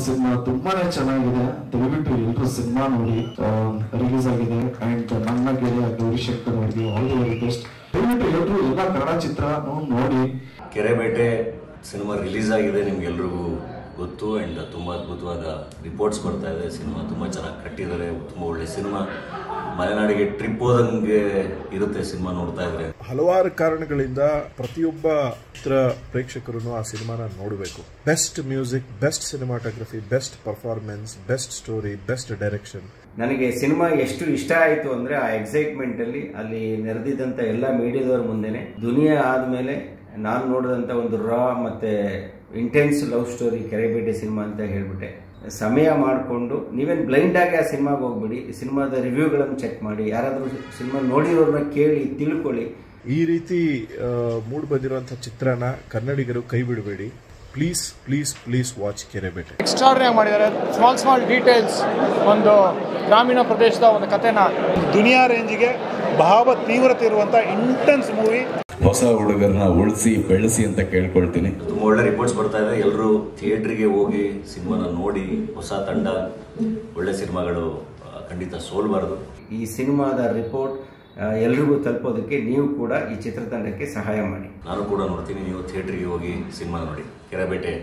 Cinema ತುಂಬಾನೇ ಚೆನ್ನಾಗಿದೆ. ದಯವಿಟ್ಟು ಎಲ್ಲರೂ ಸಿನಿಮಾ ನೋಡಿ. ರಿಲೀಸ್ ಆಗಿದೆ ಅಂಡ್ ನನ್ನ ಗೆಳೆಯ ಗೌರಿಶಂಕರ್ ಅವರಿಗೆ ಆಲ್ ದಿ ವೆರಿ ಬೆಸ್ಟ್. ದಯವಿಟ್ಟು ಎಲ್ಲರೂ ಎಲ್ಲ ಕನ್ನಡ ಚಿತ್ರ ನೋಡಿ. ಕೆರೆಬೇಟೆ ಸಿನಿಮಾ ರಿಲೀಸ್ ಆಗಿದೆ, ನಿಮ್ಗೆಲ್ರಿಗೂ ಗೊತ್ತು. ಆ್ಯಂಡ್ ತುಂಬ ಅದ್ಭುತವಾದ ರಿಪೋರ್ಟ್ಸ್ ಬರ್ತಾ ಇದೆ. ಸಿನಿಮಾ ತುಂಬ ಚೆನ್ನಾಗಿ ಕಟ್ಟಿದ್ದಾರೆ, ತುಂಬ ಒಳ್ಳೆ ಸಿನಿಮಾ. ಮಲೆನಾಡಿಗೆ ಟ್ರಿಪ್ ಹೋದಂಗೆ ಇರುತ್ತೆ ಸಿನಿಮಾ ನೋಡ್ತಾ ಇದ್ರೆ. ಹಲವಾರು ಕಾರಣಗಳಿಂದ ಪ್ರತಿಯೊಬ್ಬ ಚಿತ್ರ ಪ್ರೇಕ್ಷಕರು ಆ ಸಿನಿಮಾನ ನೋಡಬೇಕು. Best music, best cinematography, best performance, best story, best direction. ನನಗೆ ಸಿನಿಮಾ ಎಷ್ಟು ಇಷ್ಟ ಆಯಿತು ಅಂದರೆ ಆ ಎಕ್ಸೈಟ್ಮೆಂಟ್ ಅಲ್ಲಿ ನೆರೆದಿದ್ದಂಥ ಎಲ್ಲ ಮೀಡಿಯಾದವ್ರ ಮುಂದೆನೆ ದುನಿಯಾ ಆದಮೇಲೆ ನಾನು ನೋಡಿದಂಥ ಒಂದು ರಾ ಮತ್ತು intense love story Kerebete cinema ಅಂತ ಹೇಳ್ಬಿಟ್ಟೆ. ಸಮಯ ಮಾಡಿಕೊಂಡು ನೀವೇನು ಬ್ಲೈಂಡ್ ಆಗಿ ಆ ಸಿನಿಮಾಗೆ ಹೋಗ್ಬಿಡಿ, ಸಿನಿಮಾದ ರಿವ್ಯೂಗಳನ್ನು ಚೆಕ್ ಮಾಡಿ, ಯಾರಾದರೂ ಸಿನಿಮಾ ನೋಡಿರೋರನ್ನ ಕೇಳಿ ತಿಳ್ಕೊಳ್ಳಿ. ಈ ರೀತಿ ಮೂಡ್ ಬಂದಿರುವಂಥ ಚಿತ್ರನ ಕನ್ನಡಿಗರು ಕೈ ಬಿಡಬೇಡಿ. Please please please watch Kerebete. Extraordinary ಮಾಡಿದ್ದಾರೆ. ಸ್ಮಾಲ್ ಡೀಟೇಲ್ಸ್, ಒಂದು ಗ್ರಾಮೀಣ ಪ್ರದೇಶದ ಒಂದು ಕಥೆನ ದುನಿಯಾ ರೇಂಜ್ಗೆ ಭಾವ ತೀವ್ರತೆ ಇರುವಂಥ ಇಂಟೆನ್ಸ್ ಮೂವಿ. ಹೊಸ ಹುಡುಗರನ್ನ ಉಳಿಸಿ ಬೆಳೆಸಿ ಅಂತ ಕೇಳ್ಕೊಳ್ತೀನಿ. ತುಂಬ ಒಳ್ಳೆ ರಿಪೋರ್ಟ್ಸ್ ಬರ್ತಾ ಇದೆ. ಎಲ್ಲರೂ ಥಿಯೇಟ್ರಿಗೆ ಹೋಗಿ ಸಿನಿಮಾನ ನೋಡಿ. ಹೊಸ ತಂಡ, ಒಳ್ಳೆ ಸಿನಿಮಾಗಳು ಖಂಡಿತ ಸೋಲ್ಬಾರ್ದು. ಈ ಸಿನಿಮಾದ ರಿಪೋರ್ಟ್ ಎಲ್ರಿಗೂ ತಲುಪೋದಕ್ಕೆ ನೀವು ಕೂಡ ಈ ಚಿತ್ರತಂಡಕ್ಕೆ ಸಹಾಯ ಮಾಡಿ. ನಾನು ಕೂಡ ನೋಡ್ತೀನಿ. ನೀವು ಥಿಯೇಟ್ರಿಗೆ ಹೋಗಿ ಸಿನಿಮಾ ನೋಡಿ. ಕೆರೆಬೇಟೆ